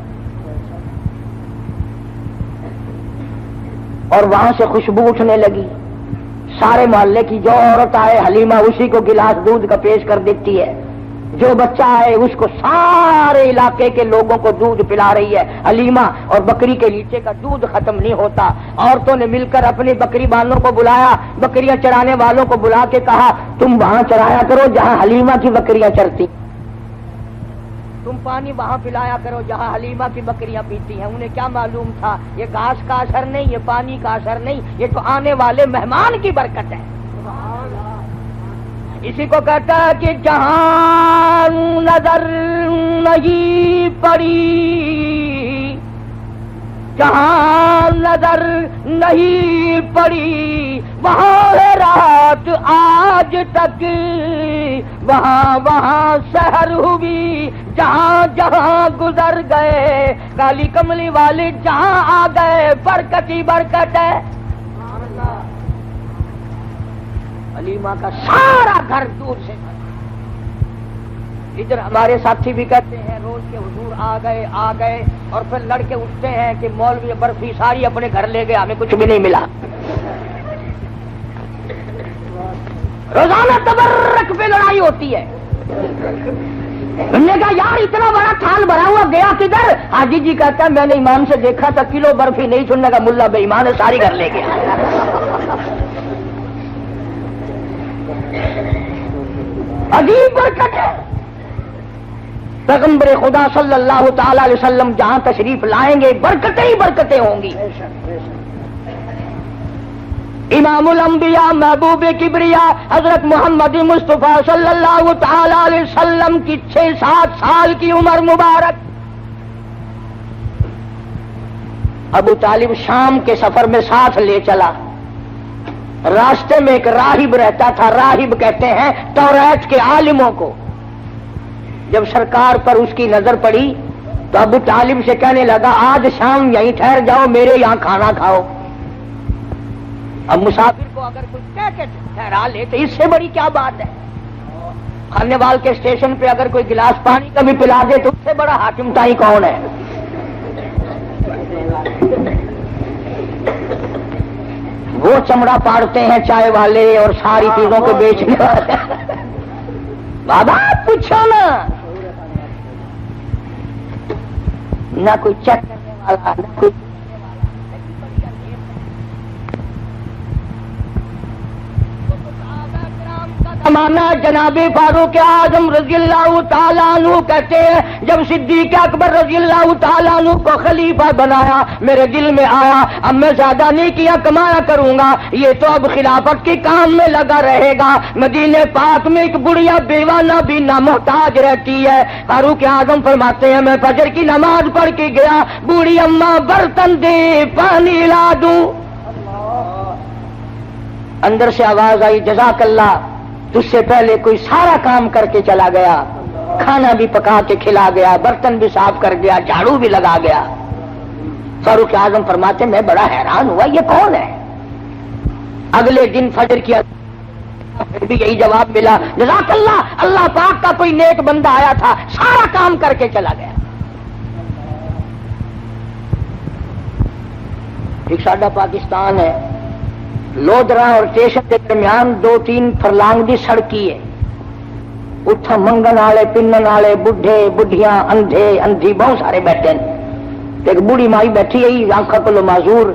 S1: اور وہاں سے خوشبو اٹھنے لگی، سارے محلے کی جو عورت آئے حلیمہ اسی کو گلاس دودھ کا پیش کر دیتی ہے، جو بچہ آئے اس کو سارے علاقے کے لوگوں کو دودھ پلا رہی ہے حلیمہ، اور بکری کے نیچے کا دودھ ختم نہیں ہوتا۔ عورتوں نے مل کر اپنی بکری والوں کو بلایا، بکریاں چرانے والوں کو بلا کے کہا تم وہاں چرایا کرو جہاں حلیمہ کی بکریاں چرتی، تم پانی وہاں پلایا کرو جہاں حلیمہ کی بکریاں پیتی ہیں۔ انہیں کیا معلوم تھا یہ گھاس کا اثر نہیں، یہ پانی کا اثر نہیں، یہ تو آنے والے مہمان کی برکت ہے۔ اسی کو کہتا ہے کہ جہاں نظر نہیں پڑی، جہاں نظر نہیں پڑی وہاں ہے رات آج تک، وہاں وہاں سحر ہوئی، جہاں جہاں گزر گئے کالی کملی والے جہاں آ گئے، برکت ہی برکت ہے۔ حلیمہ کا سارا گھر دور سے ادھر ہمارے ساتھی بھی کہتے ہیں روز کے حضور آ گئے اور پھر لڑکے اٹھتے ہیں کہ مولوی برفی ساری اپنے گھر لے گئے، ہمیں کچھ بھی نہیں ملا۔ روزانہ تبرک پہ لڑائی ہوتی ہے، انہوں نے کہا یار اتنا بڑا تھال بھرا ہوا گیا کدھر؟ حاجی جی کہتا ہے میں نے امام سے دیکھا تھا کلو برفی نہیں، سننے کا ملا بے ایمان ہے ساری گھر لے گیا۔ عجیب برکت ہے۔ پیغمبر خدا صلی اللہ تعالی علیہ وسلم جہاں تشریف لائیں گے برکتیں ہی برکتیں ہوں گی۔ امام الانبیاء محبوب کبریا حضرت محمد مصطفیٰ صلی اللہ تعالی علیہ وسلم کی 6-7 سال کی عمر مبارک، ابو طالب شام کے سفر میں ساتھ لے چلا۔ راستے میں ایک راہب رہتا تھا، راہب کہتے ہیں توریت کے عالموں کو۔ جب سرکار پر اس کی نظر پڑی تو ابو طالب سے کہنے لگا آج شام یہیں ٹھہر جاؤ، میرے یہاں کھانا کھاؤ۔ اب مسافر کو اگر کچھ کہہ کے ٹھہرا لے تو اس سے بڑی کیا بات ہے؟ کھانے وال کے اسٹیشن پہ اگر کوئی گلاس پانی کا بھی پلا دے تو اس سے بڑا حاکم تائی کون ہے؟ وہ چمڑا پاڑتے ہیں چائے والے اور ساری چیزوں کو بیچنے والے۔ بابا پوچھو نہ کوئی چیک کرنے والا نہ کوئی زمانہ جناب فاروق اعظم رضی اللہ تعالیٰ عنہ کہتے ہیں جب صدیق اکبر رضی اللہ تعالیٰ عنہ کو خلیفہ بنایا میرے دل میں آیا اب میں زیادہ نہیں کیا کمایا کروں گا، یہ تو اب خلافت کے کام میں لگا رہے گا۔ مدینے پاک میں ایک بڑھیا بیوہ نابینا محتاج رہتی ہے۔ فاروق اعظم فرماتے ہیں میں فجر کی نماز پڑھ کے گیا، بوڑھی اماں برتن دے پانی لا دوں۔ اندر سے آواز آئی جزاک اللہ، تجھ سے پہلے کوئی سارا کام کر کے چلا گیا، کھانا بھی پکا کے کھلا گیا، برتن بھی صاف کر گیا، جھاڑو بھی لگا گیا۔ فاروق اعظم فرماتے میں بڑا حیران ہوا یہ کون ہے؟ اگلے دن فجر کیا پھر بھی یہی جواب ملا جزاک اللہ، اللہ پاک کا کوئی نیک بندہ آیا تھا سارا کام کر کے چلا گیا۔ ایک ساڈا پاکستان ہے، لودرا اور اسٹیشن کے درمیان 2-3 فرلانگ دی سڑکی ہے، اتھا منگن والے پنن والے بڈھے بڈھیاں اندھے اندھی بہت سارے بیٹھے ہیں۔ ایک بوڑھی مائی بیٹھی ہے آنکھوں کو معذور،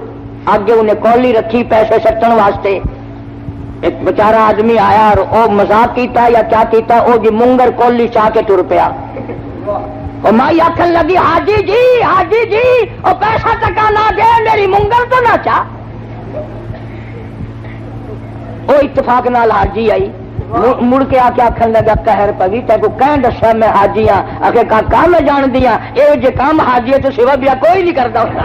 S1: آگے انہیں کولی رکھی پیسے سٹن واسطے۔ ایک بیچارہ آدمی آیا اور او مذاق کیتا یا کیا کیتا، او جی منگر کولی چاہ کے ٹر پیا۔ اور مائی آخر لگی حاجی جی او پیسہ ٹکا نہ دے میری منگر تو نہ چاہ۔ وہ اتفاق نال حاجی آئی، مڑ کے آ کے آخر لگا قہر پوی تیکو کہیں دسیا میں حاجی ہاں؟ آخر کاکا میں جان دیا یہ جے کام حاجی ہے تو سوا بیا کوئی نہیں کرتا ہوتا۔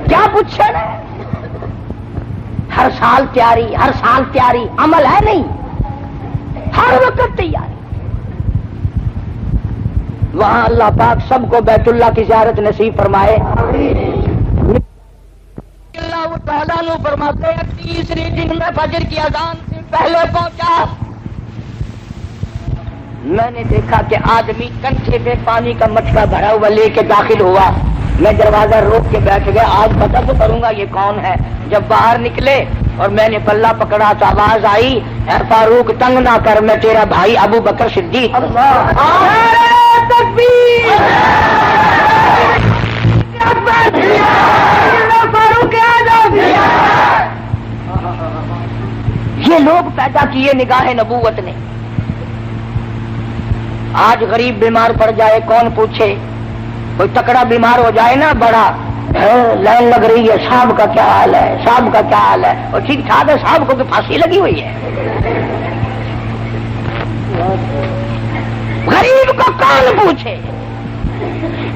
S1: کیا پوچھے نا؟ ہر سال تیاری عمل ہے نہیں، ہر وقت تیاری۔ وہاں اللہ پاک سب کو بیت اللہ کی زیارت نصیب فرمائے۔ اللہ تعالیٰ نے فرماتے ہیں تیسری دن میں فجر کی اذان سے پہلے پہنچا، میں نے دیکھا کہ آدمی کنچے پہ پانی کا مٹکا بھرا ہوا لے کے داخل ہوا۔ میں دروازہ روک کے بیٹھ گیا، آج پتہ تو کروں گا یہ کون ہے۔ جب باہر نکلے اور میں نے پلہ پکڑا تو آواز آئی اے فاروق تنگ نہ کر، میں تیرا بھائی ابو بکر صدیق۔ یہ لوگ پیدا کیے نگاہ نبوت نے۔ آج غریب بیمار پڑ جائے کون پوچھے، کوئی تکڑا بیمار ہو جائے نا بڑا لائن لگ رہی ہے، صاحب کا کیا حال ہے، صاحب کا کیا حال ہے، اور ٹھیک ٹھاک ہے، صاحب کو کہ پھانسی لگی ہوئی ہے۔ غریب کو کون پوچھے؟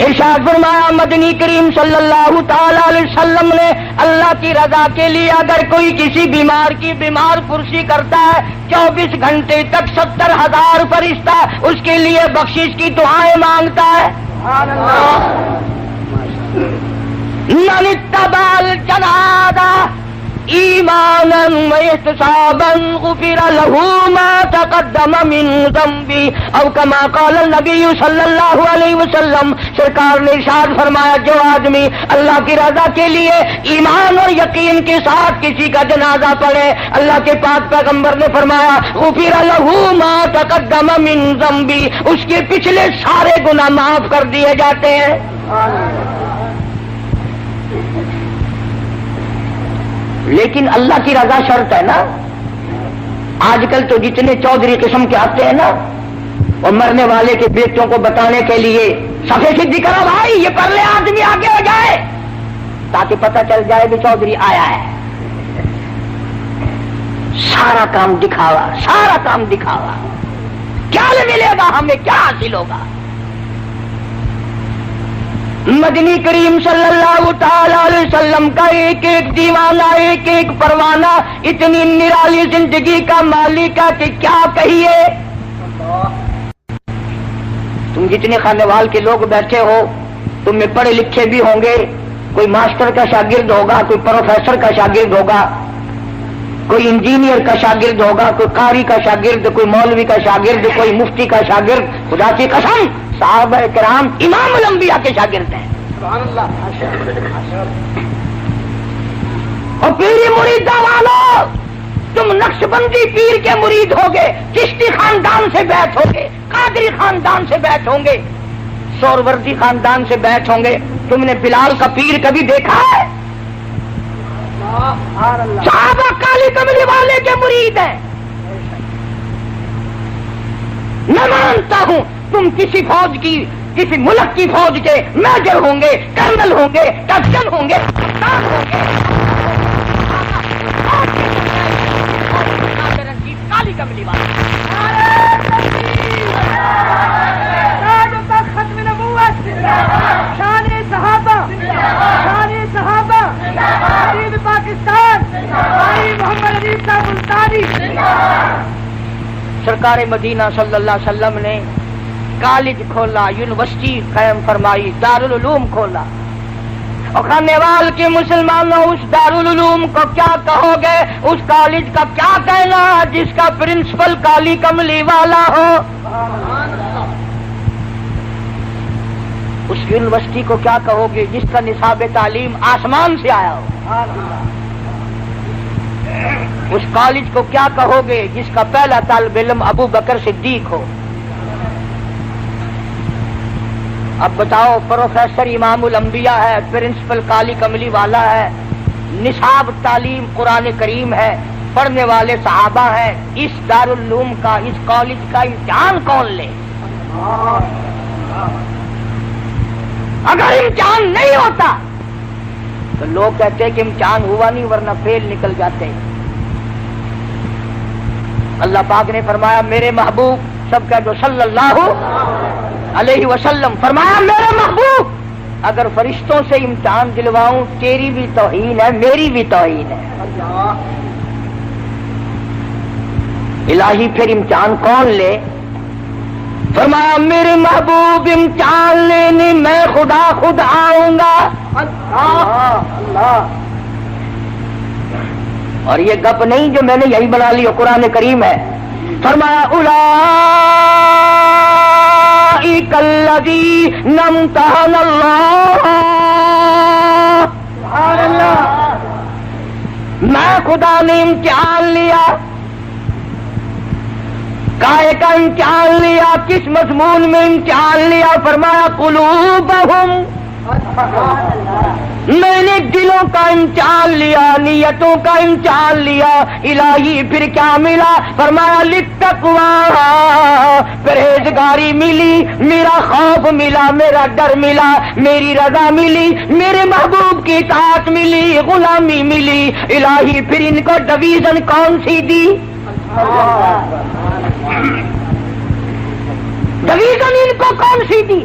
S1: ارشاد فرمایا مدنی کریم صلی اللہ تعالی علیہ وسلم نے اللہ کی رضا کے لیے اگر کوئی کسی بیمار کی بیمار پرسی کرتا ہے 24 گھنٹے تک 70,000 فرشتہ اس کے لیے بخشش کی دعائیں مانگتا ہے۔ من اتبع الجنازہ ایمان ایمانا واحتسابا غفر له ما تقدم من ذنبه او كما قال النبی صلی اللہ علیہ وسلم. سرکار نے ارشاد فرمایا جو آدمی اللہ کی رضا کے لیے ایمان اور یقین کے ساتھ کسی کا جنازہ پڑھے, اللہ کے پاک پیغمبر نے فرمایا غفر له ما تقدم من ذنبه, اس کے پچھلے سارے گناہ معاف کر دیے جاتے ہیں. لیکن اللہ کی رضا شرط ہے نا. آج کل تو جتنے چودھری قسم کے آتے ہیں نا, اور مرنے والے کے بیٹوں کو بتانے کے لیے صفے سیدھی کرو بھائی, یہ پرلے آدمی آگے ہو جائے تاکہ پتہ چل جائے کہ چودھری آیا ہے. سارا کام دکھاوا, سارا کام دکھاوا. کیا ملے گا ہمیں, کیا حاصل ہوگا؟ مدنی کریم صلی اللہ تعالی علیہ وسلم کا ایک ایک دیوانہ, ایک ایک پروانہ, اتنی نرالی زندگی کا مالک ہے کہ کیا کہیے. تم جتنے خانے وال کے لوگ بیٹھے ہو, تم میں پڑھے لکھے بھی ہوں گے, کوئی ماسٹر کا شاگرد ہوگا, کوئی پروفیسر کا شاگرد ہوگا, کوئی انجینئر کا شاگرد ہوگا, کوئی قاری کا شاگرد, کوئی مولوی کا شاگرد, کوئی مفتی کا شاگرد. خدا کی قسم صحابہ کرام امام الانبیاء کے شاگرد ہیں. سبحان اللہ. اور پیری مریدہ والو, تم نقش بندی پیر کے مرید ہوگے, چشتی خاندان سے بیعت ہوگے, قادری خاندان سے بیعت ہوں گے, سوروردی خاندان سے بیعت ہوں گے. تم نے بلال کا پیر کبھی دیکھا ہے؟ صحابہ کالی کملی والے کے مرید ہیں. نہ مانتا ہوں تم کسی فوج کی, کسی ملک کی فوج کے میجر ہوں گے, کرنل ہوں گے, کیپٹن ہوں گے, کپتان ہوں گے, کالی کملی والے.
S2: ختم نبوت, شان صحابہ, شان صحابہ, حبیب پاکستان بھائی محمد علی صاحب ملتانی.
S1: سرکار مدینہ صلی اللہ علیہ وسلم نے کالج کھولا, یونیورسٹی قائم فرمائی, دارالعلوم کھولا. اور خانے وال کے مسلمانوں, اس دارالعلوم کو کیا کہو گے, اس کالج کا کیا کہنا جس کا پرنسپل کالی کملی والا ہو. اس یونیورسٹی کو کیا کہو گے جس کا نصاب تعلیم آسمان سے آیا ہو. اس کالج کو کیا کہو گے جس کا پہلا طالب علم ابو بکر صدیق ہو. اب بتاؤ, پروفیسر امام الانبیاء ہے, پرنسپل کالی کملی والا ہے, نصاب تعلیم قرآن کریم ہے, پڑھنے والے صحابہ ہیں. اس دارالعلوم کا, اس کالج کا امتحان کون لے؟ اگر امتحان نہیں ہوتا تو لوگ کہتے ہیں کہ امتحان ہوا نہیں ورنہ فیل نکل جاتے. اللہ پاک نے فرمایا میرے محبوب, سب کہہ دو صلی اللہ علیہ وسلم, فرمایا میرے محبوب اگر فرشتوں سے امتحان دلواؤں تیری بھی توہین ہے, میری بھی توہین ہے. الہی پھر امتحان کون لے؟ فرمایا میرے محبوب امتحان لینے میں خدا خود آؤں گا. اور یہ گپ نہیں جو میں نے یہی بنا لی, قرآن کریم ہے. فرمایا اولئک الذین امتحن اللہ, سبحان اللہ, میں خدا نے امتحان لیا. کائے کا امتحان لیا, کس مضمون میں امتحان لیا؟ فرمایا قلوبہم, میں نے دلوں کا امتحان لیا, نیتوں کا امتحان لیا. الہی پھر کیا ملا؟ فرمایا للتقویٰ, پرہیزگاری ملی, میرا خوف ملا, میرا ڈر ملا, میری رضا ملی, میرے محبوب کی اطاعت ملی, غلامی ملی. الہی پھر ان کو ڈویژن کون سی دی؟ ڈویژن ان کو کون سی دی؟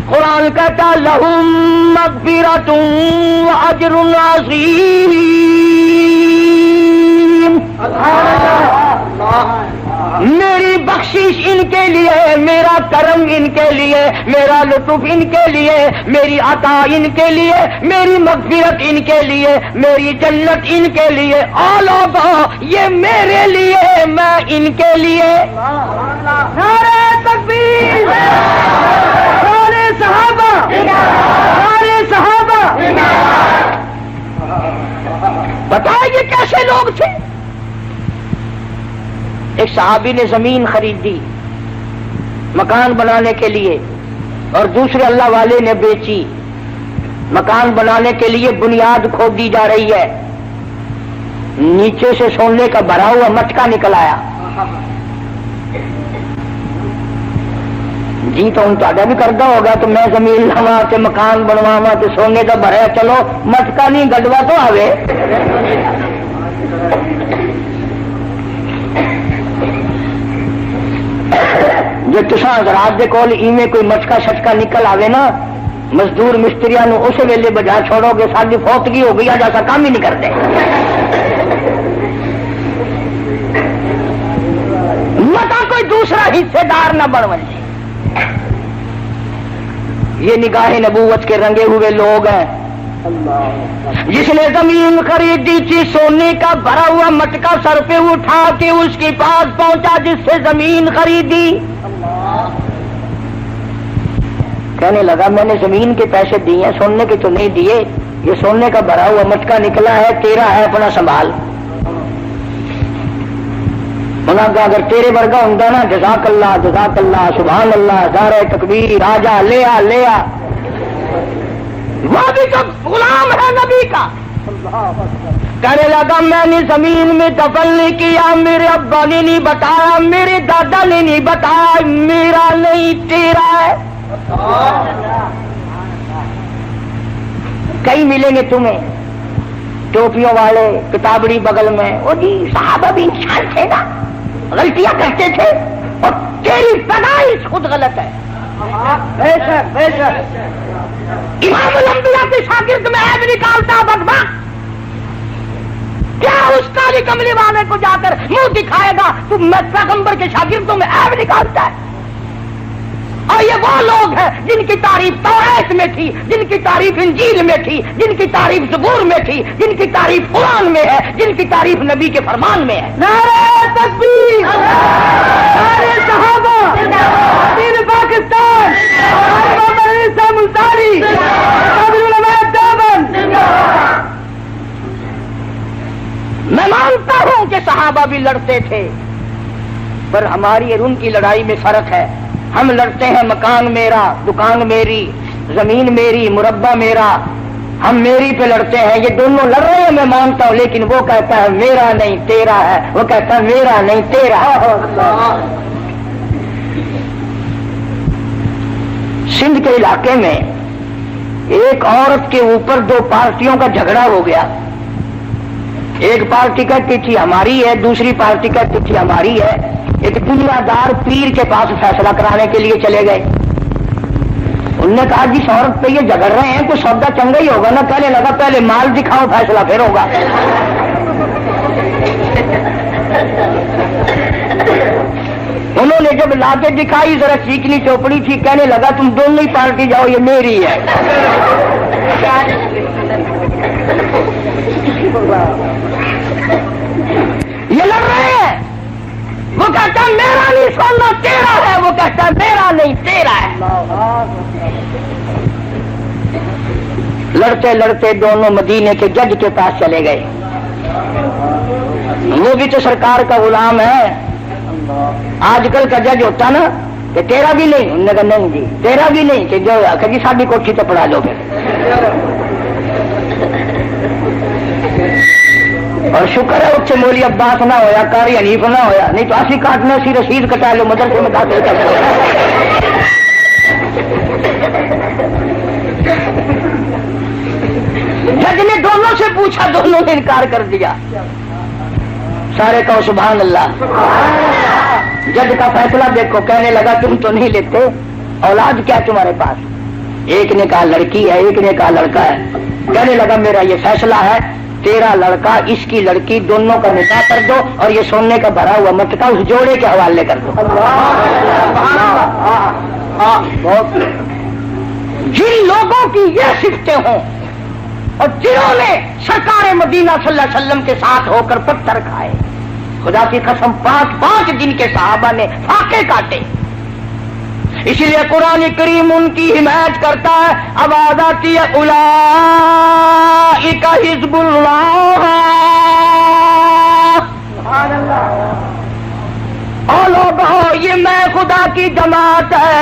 S1: قرآن کہتا لہم مغفرۃ واجر عظیم. میری بخشش ان کے لیے، میرا کرم ان کے لیے، میرا لطف ان کے لیے، میری عطا ان کے لیے، میری مغفرت ان کے لیے، میری جنت ان کے لیے، اولادو یہ میرے لیے، میں ان کے لیے۔
S2: نعرہ تکبیر، نعرہ صحابہ، نعرہ صحابہ۔
S1: بتائیں یہ کیسے لوگ تھے؟ ایک صحابی نے زمین خریدی مکان بنانے کے لیے، اور دوسرے اللہ والے نے بیچی۔ مکان بنانے کے لیے بنیاد کھودی جا رہی ہے، نیچے سے سونے کا بھرا ہوا مٹکا نکل آیا۔ جی تو ان تا بھی کردہ ہوگا تو میں زمین لوا تے مکان بنواوا تے سونے کا بھرا، چلو مٹکا نہیں گڈوا تو آوے۔ جو تساں حضرات دے کول ایویں کوئی مٹکا شٹکا نکل آوے نا، مزدور مستریاں نو اس ویلے بجا چھوڑو گے ساری فوتگی ہو گئی جیسا کام ہی نہیں کرتے۔ متا کوئی دوسرا حصے دار نہ بن بنے۔ یہ نگاہ نبوت کے رنگے ہوئے لوگ ہیں۔ جس نے زمین خریدی تھی سونے کا بھرا ہوا مٹکا سر پہ اٹھا کے اس کے پاس پہنچا جس سے زمین خریدی، کہنے لگا میں نے زمین کے پیسے دیے ہیں، سونے کے تو نہیں دیے، یہ سونے کا بھرا ہوا مٹکا نکلا ہے، تیرا ہے، اپنا سنبھال۔ انہوں نے اگر تیرے ورگا ہوں نا جزاک اللہ سبحان اللہ نعرہ تکبیر، آجا لے آ لے آ۔ وہ بھی تو غلام ہے نبی کا، کہنے لگا میں نے زمین میں دفن نہیں کیا، میرے ابا نے نہیں بتایا، میرے دادا نے نہیں بتایا، میرا نہیں تیرا ہے۔ کئی ملیں گے تمہیں ٹوپیوں والے کتابڑی بغل میں، وہ جی صحابہ بھی انسان تھے نا، غلطیاں کرتے تھے، اور تیری پیدائش خود غلط ہے۔
S2: بے شک بے شک۔
S1: امام الانبیاء کے شاگرد میں عیب نکالتا بدبخت، کیا اس کالی کملی والے کو جا کر منہ دکھائے گا تم میں پیغمبر کے شاگردوں میں عیب نکالتا ہے؟ اور یہ وہ لوگ ہیں جن کی تعریف توریت میں تھی، جن کی تعریف انجیل میں تھی، جن کی تعریف زبور میں تھی، جن کی تعریف قرآن میں ہے، جن کی تعریف نبی کے فرمان میں ہے۔
S2: نعرہ تکبیر، نعرہ صحابہ، دین پاکستان، محمد عیسیٰ ملتانی، قابل علماء دیوبند۔
S1: میں مانتا ہوں کہ صحابہ بھی لڑتے تھے، پر ہماری اور ان کی لڑائی میں فرق ہے۔ ہم لڑتے ہیں مکان میرا، دکان میری، زمین میری، مربع میرا، ہم میری پہ لڑتے ہیں۔ یہ دونوں لڑ رہے ہیں میں مانتا ہوں، لیکن وہ کہتا ہے میرا نہیں تیرا ہے، وہ کہتا ہے میرا نہیں تیرا ہے۔ سندھ کے علاقے میں ایک عورت کے اوپر دو پارٹیوں کا جھگڑا ہو گیا۔ ایک پارٹی کہتی تھی ہماری ہے، دوسری پارٹی کہتی تھی ہماری ہے۔ ایک دنیا دار پیر کے پاس فیصلہ کرانے کے لیے چلے گئے۔ انہوں نے کہا جس عورت پہ یہ جھگڑ رہے ہیں کوئی سودا چنگا ہی ہوگا نا، کہنے لگا پہلے مال دکھاؤ فیصلہ پھر ہوگا۔ انہوں نے جب لا کے دکھائی ذرا چیکنی چوپڑی تھی، کہنے لگا تم دونوں ہی پارٹی جاؤ یہ میری ہے۔ یہ لڑ رہے ہیں، وہ کہتا ہے میرا نہیں سونا تیرا ہے، وہ کہتا ہے میرا نہیں تیرا ہے۔ لڑتے لڑتے دونوں مدینے کے جج کے پاس چلے گئے۔ وہ بھی تو سرکار کا غلام ہے۔ آج کل کا جج ہوتا نا کہ تیرا بھی نہیں، انہوں نے کہا نہیں جی تیرا بھی نہیں، کہ جو جی ساری کوٹھی تو پڑھا لو گے۔ اور شکر ہے اس مولی عباس نہ ہویا، قاری حنیف نہ ہویا، نہیں تو اسی کاٹنے سی رسید کٹا لو مدرسے میں داخل کر لو۔ جج نے دونوں سے پوچھا، دونوں نے انکار کر دیا۔ سارے کہو سبحان اللہ۔ جج کا فیصلہ دیکھو، کہنے لگا تم تو نہیں لیتے، اولاد کیا تمہارے پاس؟ ایک نے کہا لڑکی ہے، ایک نے کہا لڑکا ہے۔ کہنے لگا میرا یہ فیصلہ ہے، تیرا لڑکا اس کی لڑکی دونوں کا نکاح کر دو اور یہ سونے کا بھرا ہوا مٹکا اس جوڑے کے حوالے کر دو. جن لوگوں کی یہ صفتیں ہوں اور جنہوں نے سرکار مدینہ صلی اللہ علیہ وسلم کے ساتھ ہو کر پتھر کھائے، خدا کی قسم 5 دن کے صحابہ نے فاقے کاٹے. اسی لیے قرآن کریم ان کی حمایت کرتا ہے. اب آتی ہے اولئک حزب اللہ، اور لوگوں یہ میں خدا کی جماعت ہے.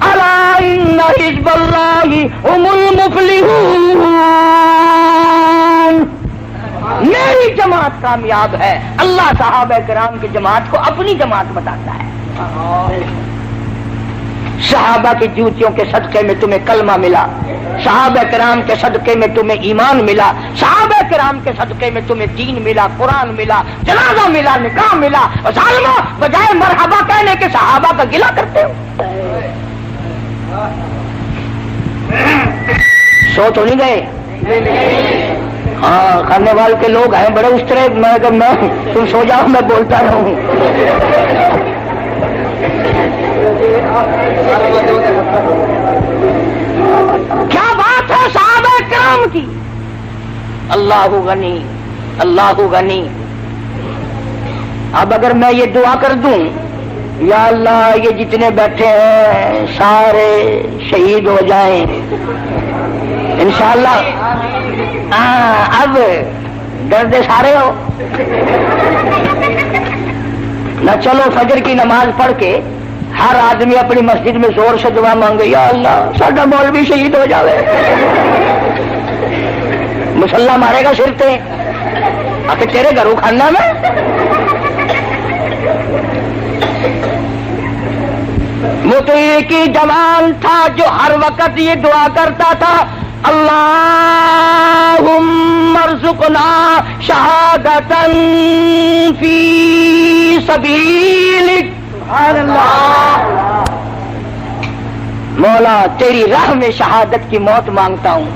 S1: الا ان حزب اللہ هم المفلحون، میری جماعت کامیاب ہے. اللہ صحابہ کرام کی جماعت کو اپنی جماعت بتاتا ہے. صحابہ کی جوتیوں کے صدقے میں تمہیں کلمہ ملا، صحابہ کرام کے صدقے میں تمہیں ایمان ملا، صحابہ کرام کے صدقے میں تمہیں دین ملا، قرآن ملا، جنازہ ملا، نکاح ملا. اور ظالموں بجائے مرحبا کہنے کے صحابہ کا گلہ کرتے ہو. سو تو نہیں گئے؟ ہاں کرنے والے کے لوگ ہیں بڑے اس طرح. میں تم سو جاؤ میں بولتا رہوں. کیا بات ہے صحابہ کرام کی. اللہ غنی اللہ غنی. اب اگر میں یہ دعا کر دوں یا اللہ یہ جتنے بیٹھے ہیں سارے شہید ہو جائیں انشاءاللہ. اب ڈردے سارے ہو نہ. چلو فجر کی نماز پڑھ کے ہر آدمی اپنی مسجد میں زور سے دعا مانگے یا اللہ ساڈا مولوی شہید ہو جاوے. مسلح مارے گا سر تے آخر تیرے گھروں کھانا میں. مطیع کی جوان تھا جو ہر وقت یہ دعا کرتا تھا اللہم ارزقنا شہادتا فی سبیلک. سبحان اللہ. مولا تیری راہ میں شہادت کی موت مانگتا ہوں.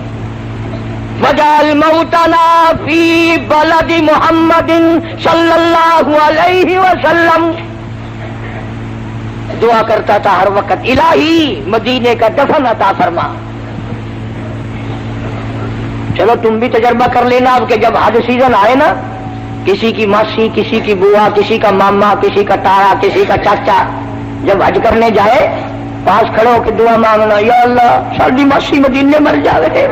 S1: وجعل موتنا فی بلد محمد صلی اللہ علیہ وسلم. دعا کرتا تھا ہر وقت الہی مدینے کا دفن عطا فرما. چلو تم بھی تجربہ کر لینا اب کہ جب حج سیزن آئے نا کسی کی ماسی کسی کی بوا کسی کا ماما کسی کا تارا کسی کا چاچا جب حج کرنے جائے پاس کھڑے ہو کے دعا مانگنا یا اللہ ساری ماسی مدینے مر جاوے.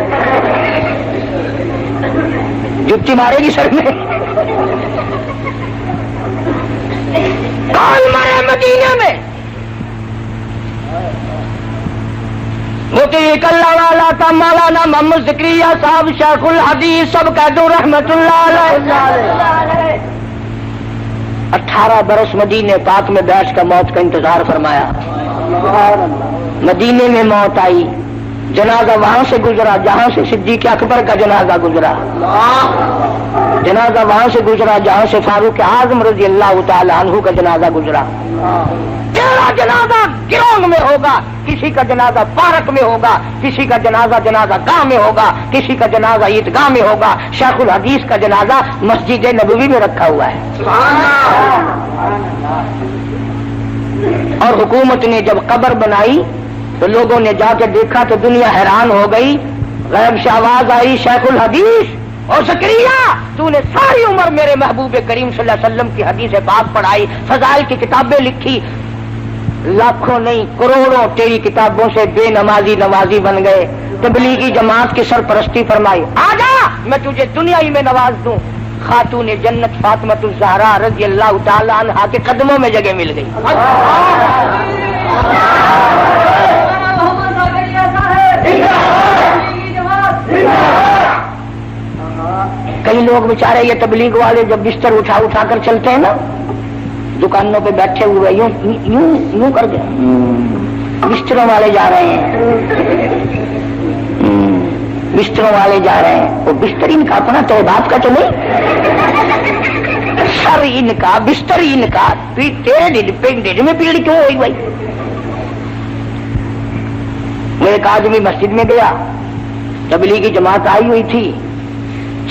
S1: جتی مارے گی سر میں. کون مرے مدینے میں؟ مطیع اللہ والا تھا مولانا محمد ذکریہ صاحب شیخ الحدیث سب کہہ دو رحمت اللہ علیہ. 18 برس مدینے پاک میں بیٹھ کر موت کا انتظار فرمایا. مدینے میں موت آئی. جنازہ وہاں سے گزرا جہاں سے صدیق اکبر کا جنازہ گزرا. جنازہ وہاں سے گزرا جہاں سے فاروق اعظم رضی اللہ تعالی عنہ کا جنازہ گزرا. تیرا جنازہ گرونگ میں ہوگا، کسی کا جنازہ پارک میں ہوگا، کسی کا جنازہ گاہ میں ہوگا، کسی کا جنازہ عیدگاہ میں ہوگا. شیخ الحدیث کا جنازہ مسجد نبوی میں رکھا ہوا ہے. اور حکومت نے جب قبر بنائی تو لوگوں نے جا کے دیکھا تو دنیا حیران ہو گئی. غیب سے آواز آئی شیخ الحدیث اور زکریا تو نے ساری عمر میرے محبوب کریم صلی اللہ علیہ وسلم کی حدیث پاک پڑھائی، فضائل کی کتابیں لکھی، لاکھوں نہیں کروڑوں تیری کتابوں سے بے نمازی نوازی بن گئے. تبلیغی جماعت کی سرپرستی فرمائی. آجا میں تجھے دنیا ہی میں نواز دوں. خاتون جنت فاطمۃ الزہرا رضی اللہ تعالی عنہا کے قدموں میں جگہ مل گئی. کئی لوگ بیچارے یہ تبلیغ والے جب بستر اٹھا اٹھا کر چلتے ہیں نا دکانوں پہ بیٹھے ہوئے یوں یوں یوں کر کے بستروں والے جا رہے ہیں، بستروں والے جا رہے ہیں. وہ بستر ان کا اپنا تو بات کا تو نہیں، سر ان کا بستر ان کا. تیرے میں پیڑ کیوں ہوئی بھائی؟ وہ ایک آدمی مسجد میں گیا، تبلیغی جماعت آئی ہوئی تھی.